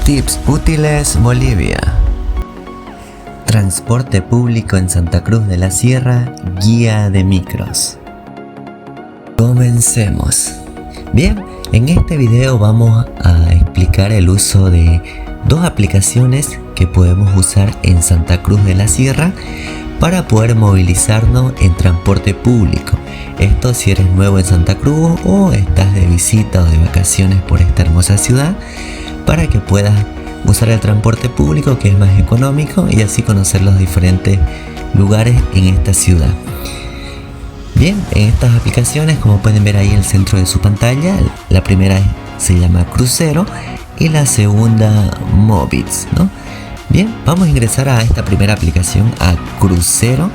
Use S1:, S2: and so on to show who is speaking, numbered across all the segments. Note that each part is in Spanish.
S1: Tips útiles Bolivia. Transporte público en Santa Cruz de la Sierra, guía de micros. Comencemos. Bien, en este video vamos a explicar el uso de dos aplicaciones que podemos usar en Santa Cruz de la Sierra para poder movilizarnos en transporte público. Esto si eres nuevo en Santa Cruz o estás de visita o de vacaciones por esta hermosa ciudad, para que puedas usar el transporte público, que es más económico, y así conocer los diferentes lugares en esta ciudad. Bien, en estas aplicaciones, como pueden ver ahí en el centro de su pantalla, la primera se llama Crucero y la segunda Movits, ¿no? Bien, vamos a ingresar a esta primera aplicación, a Crucero,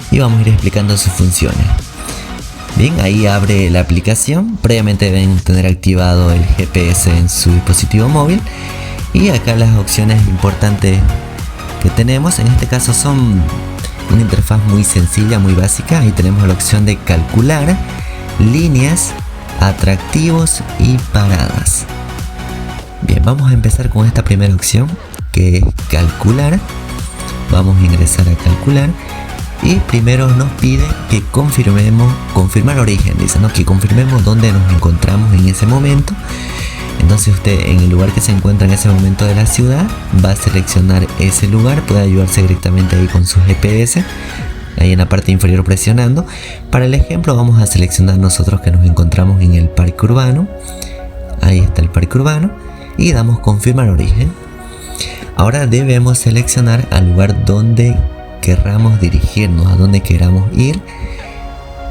S1: y vamos a ir explicando sus funciones. Bien, ahí abre la aplicación. Previamente deben tener activado el GPS en su dispositivo móvil. Y acá las opciones importantes que tenemos, en este caso son una interfaz muy sencilla, muy básica. Ahí tenemos la opción de calcular, líneas, atractivos y paradas. Bien, vamos a empezar con esta primera opción, que es calcular. Vamos a ingresar a calcular. Y primero nos pide que confirmar origen, dice, ¿no? Que confirmemos dónde nos encontramos en ese momento. Entonces usted, en el lugar que se encuentra en ese momento de la ciudad, va a seleccionar ese lugar. Puede ayudarse directamente ahí con su GPS, ahí en la parte inferior presionando. Para el ejemplo vamos a seleccionar nosotros que nos encontramos en el parque urbano. Ahí está el parque urbano y damos confirmar origen. Ahora debemos seleccionar al lugar donde querramos dirigirnos, a donde queramos ir.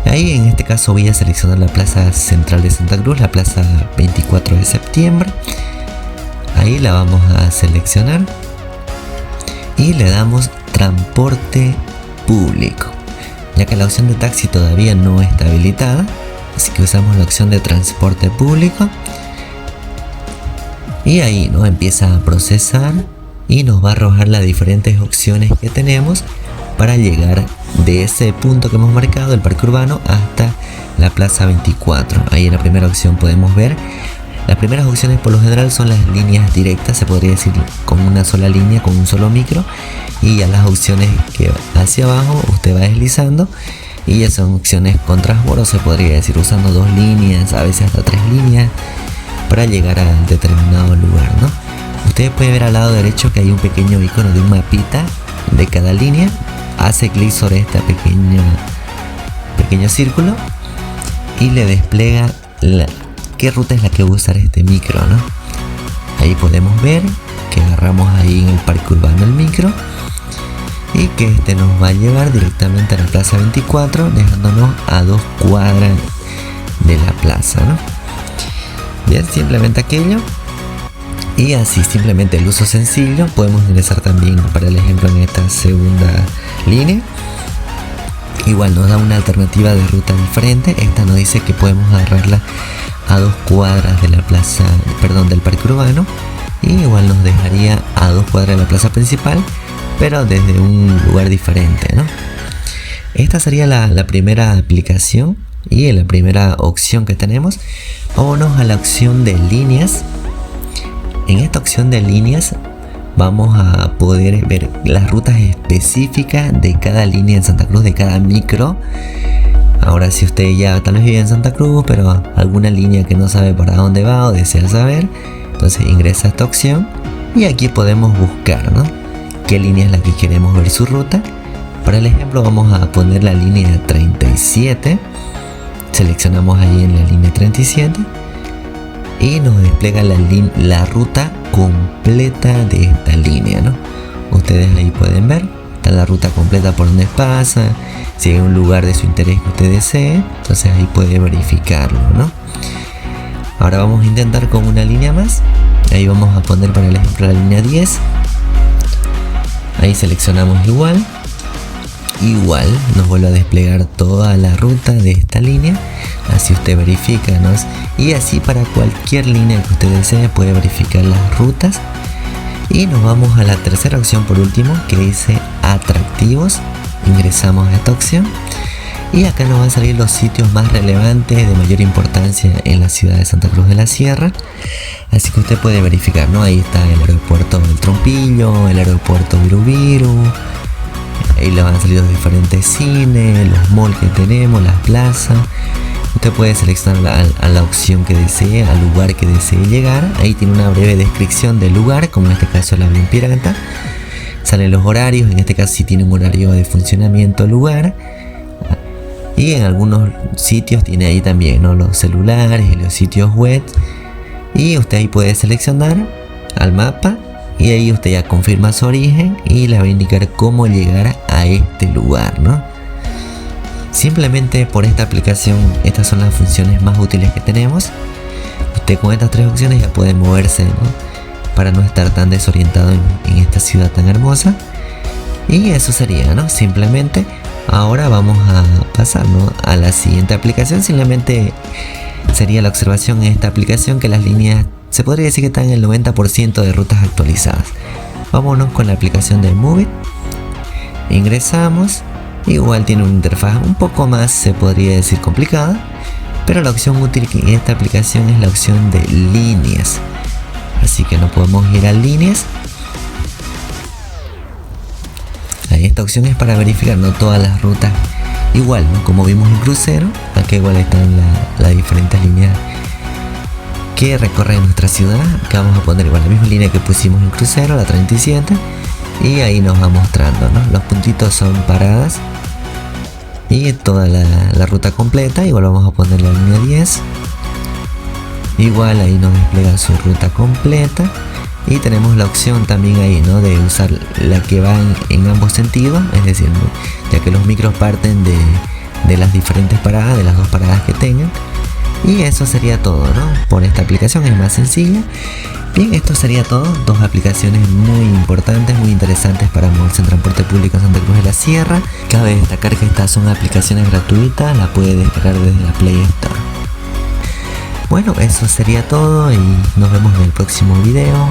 S1: Ahí en este caso voy a seleccionar la plaza central de Santa Cruz, la plaza 24 de septiembre. Ahí la vamos a seleccionar y le damos transporte público, ya que la opción de taxi todavía no está habilitada, así que usamos la opción de transporte público. Y ahí nos empieza a procesar y nos va a arrojar las diferentes opciones que tenemos para llegar de ese punto que hemos marcado, el parque urbano, hasta la plaza 24. Ahí en la primera opción podemos ver, las primeras opciones por lo general son las líneas directas, se podría decir con una sola línea, con un solo micro, y ya las opciones que hacia abajo usted va deslizando y ya son opciones con transbordo, se podría decir, usando dos líneas, a veces hasta tres líneas, para llegar a determinado lugar, ¿no? Ustedes pueden ver al lado derecho que hay un pequeño icono de un mapita de cada línea. Hace clic sobre este pequeño círculo y le despliega qué ruta es la que va a usar este micro, ¿no? Ahí podemos ver que agarramos ahí en el parque urbano el micro y que este nos va a llevar directamente a la plaza 24, dejándonos a 2 cuadras de la plaza, ¿no? Bien, simplemente aquello. Y así, simplemente el uso sencillo. Podemos ingresar también, para el ejemplo, en esta segunda línea. Igual nos da una alternativa de ruta diferente. Esta nos dice que podemos agarrarla a 2 cuadras de la plaza, del parque urbano. Y igual nos dejaría a 2 cuadras de la plaza principal, pero desde un lugar diferente, ¿no? Esta sería la primera aplicación y la primera opción que tenemos. Vámonos a la opción de líneas. En esta opción de líneas vamos a poder ver las rutas específicas de cada línea en Santa Cruz, de cada micro. Ahora, si usted ya tal vez vive en Santa Cruz, pero alguna línea que no sabe para dónde va o desea saber, entonces ingresa a esta opción y aquí podemos buscar, ¿no?, qué línea es la que queremos ver su ruta. Para el ejemplo vamos a poner la línea 37. Seleccionamos ahí en la línea 37 y nos despliega la ruta completa de esta línea, ¿no? Ustedes ahí pueden ver, está la ruta completa por donde pasa, si hay un lugar de su interés que usted desee, entonces ahí puede verificarlo, ¿no? Ahora vamos a intentar con una línea más. Ahí vamos a poner, para el ejemplo, la línea 10. Ahí seleccionamos igual nos vuelve a desplegar toda la ruta de esta línea. Así usted verifica, ¿no? Y así para cualquier línea que usted desee puede verificar las rutas. Y nos vamos a la tercera opción por último, que dice atractivos. Ingresamos a esta opción Y acá nos van a salir los sitios más relevantes de mayor importancia en la ciudad de Santa Cruz de la Sierra. Así que usted puede verificar, ¿no? Ahí está el aeropuerto del Trompillo, el aeropuerto Virubiru. Ahí le van a salir los diferentes cines, los malls que tenemos, las plazas. Usted puede seleccionar a la opción que desee, al lugar que desee llegar. Ahí tiene una breve descripción del lugar, como en este caso el avión pirata. Salen los horarios, en este caso si tiene un horario de funcionamiento el lugar. Y en algunos sitios tiene ahí también, ¿no? Los celulares y los sitios web. Y usted ahí puede seleccionar al mapa y ahí usted ya confirma su origen y le va a indicar cómo llegar a este lugar, ¿no? Simplemente por esta aplicación, estas son las funciones más útiles que tenemos. Usted con estas 3 opciones ya puede moverse, ¿no? Para no estar tan desorientado en esta ciudad tan hermosa. Y eso sería, ¿no? Simplemente ahora vamos a pasar, ¿no? A la siguiente aplicación. Simplemente sería la observación en esta aplicación que las líneas se podría decir que están en el 90% de rutas actualizadas. Vámonos con la aplicación de Moovit. Ingresamos. Igual tiene una interfaz un poco más, se podría decir, complicada, pero la opción útil en esta aplicación es la opción de líneas. Así que no podemos ir a líneas. Ahí esta opción es para verificar, no todas las rutas igual, ¿no? Como vimos en crucero, acá igual están las diferentes líneas que recorren nuestra ciudad. Acá vamos a poner igual la misma línea que pusimos en crucero, la 37, y ahí nos va mostrando, ¿no? Los puntitos son paradas y toda la ruta completa. Igual vamos a poner la línea 10, igual ahí nos despliega su ruta completa. Y tenemos la opción también ahí, ¿no? De usar la que va en ambos sentidos, es decir, ¿no? Ya que los micros parten de las diferentes paradas, de las 2 paradas que tengan. Y eso sería todo, ¿no? Por esta aplicación es más sencilla. Bien, esto sería todo. 2 aplicaciones muy importantes, muy interesantes para moverse en transporte público en Santa Cruz de la Sierra. Cabe destacar que estas son aplicaciones gratuitas, la puede descargar desde la Play Store. Bueno, eso sería todo y nos vemos en el próximo video.